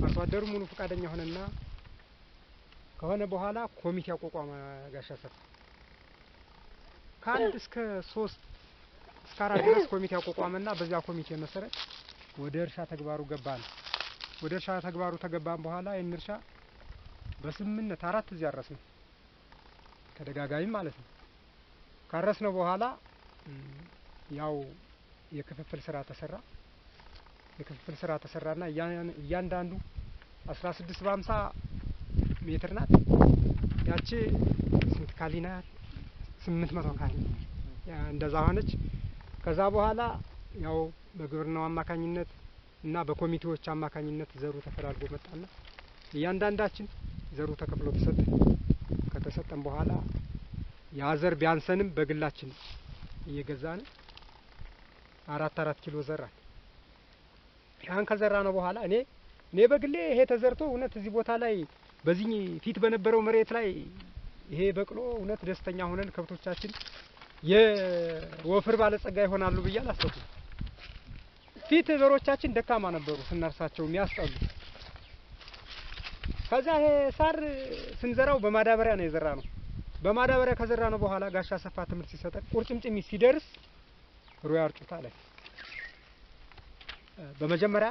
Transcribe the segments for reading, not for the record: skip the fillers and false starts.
አርሶ አደሩ ሙሉ ፈቃደኛ ሆነና ከሆነ በኋላ ኮሚቴ አቋቋመ ጋሽ አሰፋ ከአንድ እስከ 3 እስከ 4 ድረስ ኮሚቴ አቋቋመና በዚያ ኮሚቴ መሰረት ወደ እርሻ ተግባሩ ገባን። ወደ እርሻ ተግባሩ ተገባን በኋላ ይህን እርሻ በስምምነት 4 ጊዜ አረስነው ተደጋጋሚ ማለት ነው። ካረስነው በኋላ ያው የክፍፍል ስራ ተሰራ። የክፍፍል ስራ ተሰራና እያንዳንዱ 16 በ50 ሜትር ናት። ያቺ ስንት ካሊ ናት? 800 ካሊ እንደዛ ሆነች። ከዛ በኋላ ያው በግብርናው አማካኝነት እና በኮሚቴዎች አማካኝነት ዘሩ ተፈላልጎ መጣና እያንዳንዳችን ዘሩ ተከፍሎ ተሰጠ። ከተሰጠን በኋላ ያ ዘር ቢያንሰንም በግላችን እየገዛን 4 ኪሎ ዘራን። ያን ከዘራ ነው በኋላ እኔ በግሌ ይሄ ተዘርቶ እውነት እዚህ ቦታ ላይ በዚህ ፊት በነበረው መሬት ላይ ይሄ በቅሎ እውነት ደስተኛ ሆነን ከብቶቻችን የወፍር ባለጸጋ ይሆናሉ ብዬ አላሰብኩም። ፊት ዘሮቻችን ደካማ ነበሩ ስናርሳቸው የሚያስጠሉ። ከዛ ይሄ ሳር ስንዘራው በማዳበሪያ ነው የዘራነው። በማዳበሪያ ከዘራነው በኋላ ጋሽ አሰፋ ትምህርት ሲሰጠን ቁርጭምጭሚ ሲደርስ ሩያ አርጩታ ላይ በመጀመሪያ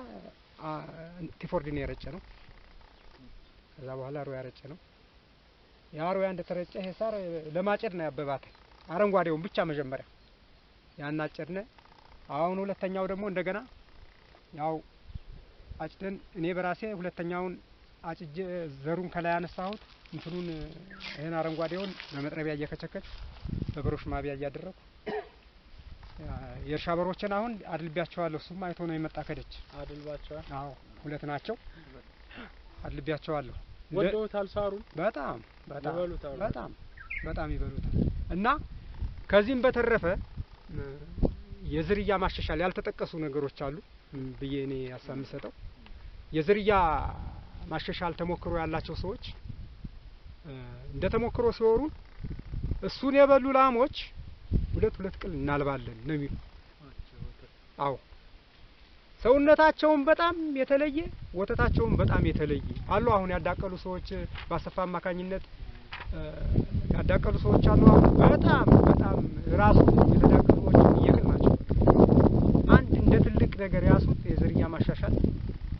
ቲፎርዲን የረጨ ነው። ከዛ በኋላ ሩያ ረጨ ነው። ያ ሩያ እንደተረጨ ይሄ ሳር ለማጨድ ነው ያበባት አረንጓዴውን ብቻ መጀመሪያ ያን አጨድነ። አሁን ሁለተኛው ደግሞ እንደገና ያው አጭደን እኔ በራሴ ሁለተኛውን አጭጄ ዘሩን ከላይ አነሳሁት እንትኑን ይሄን አረንጓዴውን በመጥረቢያ እየከቸከች በብሮሽ ማቢያ እያደረኩ የእርሻ በሮችን አሁን አድልቢያቸዋለሁ። እሱም አይቶ ነው የመጣ ከደች አድልባቸዋል። አዎ 2 ናቸው። አድልቢያቸዋለሁ። ወደውታል ሳሩ በጣም ይበሉታል። በጣም ይበሉታል። እና ከዚህም በተረፈ የዝርያ ማሻሻል ያልተጠቀሱ ነገሮች አሉ ብዬ እኔ ሀሳብ የምሰጠው የዝርያ ማሻሻል ተሞክሮ ያላቸው ሰዎች እንደ ተሞክሮ ሲወሩ እሱን የበሉ ላሞች 2 ቅል እናልባለን ነው የሚሉ። አዎ ሰውነታቸውን በጣም የተለየ ወተታቸውን በጣም የተለየ አሉ። አሁን ያዳቀሉ ሰዎች ባሰፋ አማካኝነት ያዳቀሉ ሰዎች አሉ። አሁን በጣም ራሱ የተዳቀሉ ሰዎች እየቅል ናቸው። አንድ እንደ ትልቅ ነገር ያሱት የዝርያ ማሻሻል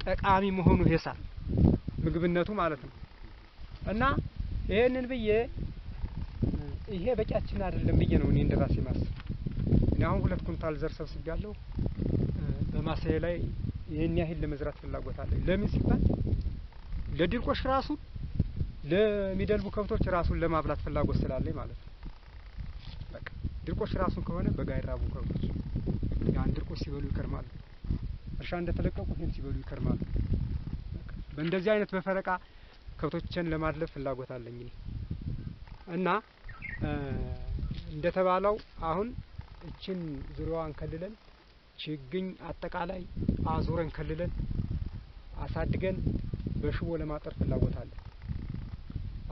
ጠቃሚ መሆኑ ይሳል ምግብነቱ ማለት ነው። እና ይሄንን ብዬ ይሄ በቂያችን አይደለም ብዬ ነው እኔ እንደራሴ ማስብ። እኔ አሁን 2 ኩንታል ዘር ሰብስቤያለሁ። በማሳዬ ላይ ይሄን ያህል ለመዝራት ፍላጎት አለኝ። ለምን ሲባል ለድርቆሽ ራሱ ለሚደልቡ ከብቶች ራሱን ለማብላት ፍላጎት ስላለኝ ማለት ነው። በቃ ድርቆሽ ራሱን ከሆነ በጋ ይራቡ ከብቶች ያን ድርቆሽ ሲበሉ ይከርማሉ። እርሻ እንደተለቀቁ ይሄን ሲበሉ ይከርማሉ። በቃ በእንደዚህ አይነት በፈረቃ ከብቶችን ለማድለብ ፍላጎት አለኝ እና እንደተባለው አሁን እችን ዙሪያዋን ከልለን ችግኝ አጠቃላይ አዙረን ከልለን አሳድገን በሽቦ ለማጠር ፍላጎት አለን።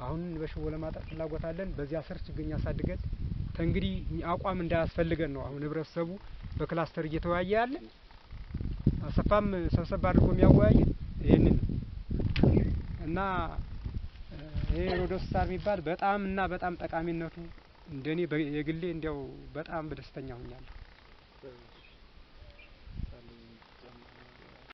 አሁን በሽቦ ለማጠር ፍላጎት አለን። በዚያ ስር ችግኝ አሳድገን እንግዲህ አቋም እንዳያስፈልገን ነው አሁን ህብረተሰቡ በክላስተር እየተወያየ ያለ። አሰፋም ሰብሰብ አድርጎ የሚያወያይ ይሄንን እና ይሄ ሮዶስ ሳር የሚባል በጣም ጠቃሚነቱ እንደኔ የግሌ እንዲያው በጣም በደስተኛ ሆኛለሁ።